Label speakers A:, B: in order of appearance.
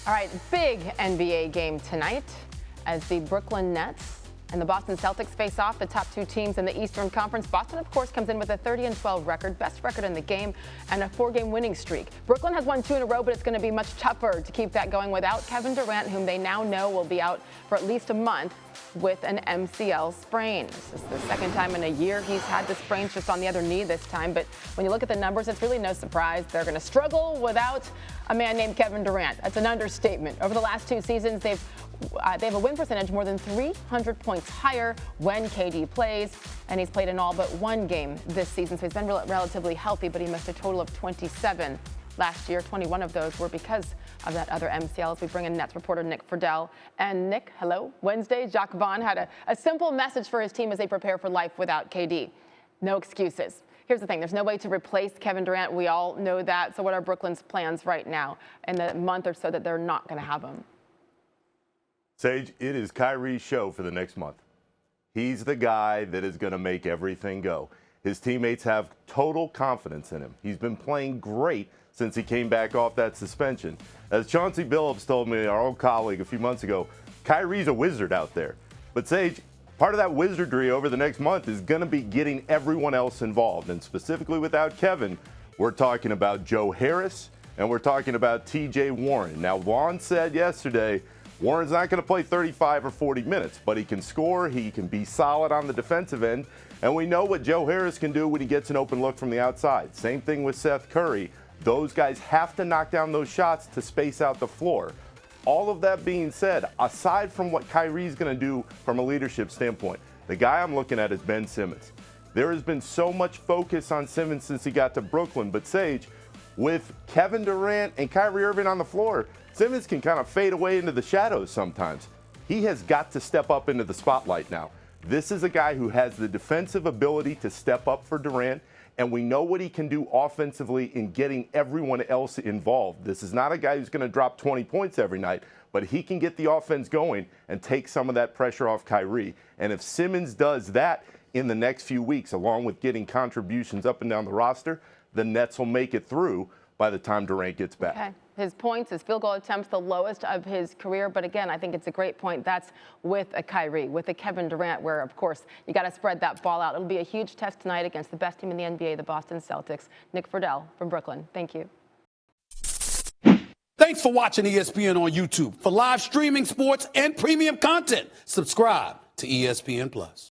A: All right, big NBA game tonight as the Brooklyn Nets and the Boston Celtics face off, the top two teams in the Eastern Conference. Boston, of course, comes in with a 30-12 record, best record in the game, and a 4-game winning streak. Brooklyn has won 2 in a row, but it's going to be much tougher to keep that going without Kevin Durant, whom they now know will be out for at least a month with an MCL sprain. This is the second time in a year he's had the sprain, just on the other knee this time. But when you look at the numbers, it's really no surprise they're going to struggle without a man named Kevin Durant. That's an understatement. Over the last 2 seasons, they have a win percentage more than 300 points higher when KD plays, and he's played in all but 1 game this season, so he's been relatively healthy, but he missed a total of 27 last year. 21 of those were because of that other MCL. As we bring in Nets reporter Nick Friedell. And Nick, hello. Wednesday, Jacques Vaughn had a simple message for his team as they prepare for life without KD. No excuses. Here's the thing, there's no way to replace Kevin Durant. We all know that. So what are Brooklyn's plans right now in the month or so that they're not going to have him?
B: Sage, it is Kyrie's show for the next month. He's the guy that is going to make everything go. His teammates have total confidence in him. He's been playing great since he came back off that suspension. As Chauncey Billups told me, our old colleague, a few months ago, Kyrie's a wizard out there. But Sage, part of that wizardry over the next month is going to be getting everyone else involved. And specifically without Kevin, we're talking about Joe Harris and we're talking about TJ Warren. Now, Vaughn said yesterday, Warren's not going to play 35 or 40 minutes, but he can score, he can be solid on the defensive end, and we know what Joe Harris can do when he gets an open look from the outside. Same thing with Seth Curry. Those guys have to knock down those shots to space out the floor. All of that being said, aside from what Kyrie's going to do from a leadership standpoint, the guy I'm looking at is Ben Simmons. There has been so much focus on Simmons since he got to Brooklyn, but Sage, with Kevin Durant and Kyrie Irving on the floor, Simmons can kind of fade away into the shadows sometimes. He has got to step up into the spotlight now. This is a guy who has the defensive ability to step up for Durant, and we know what he can do offensively in getting everyone else involved. This is not a guy who's going to drop 20 points every night, but he can get the offense going and take some of that pressure off Kyrie. And if Simmons does that in the next few weeks, along with getting contributions up and down the roster, the Nets will make it through by the time Durant gets back.
A: Okay. His points, his field goal attempts, the lowest of his career. But again, I think it's a great point. That's with a Kyrie, with a Kevin Durant, where, of course, you got to spread that ball out. It'll be a huge test tonight against the best team in the NBA, the Boston Celtics. Nick Friedell from Brooklyn. Thank you.
C: Thanks for watching ESPN on YouTube. For live streaming sports and premium content, subscribe to ESPN+.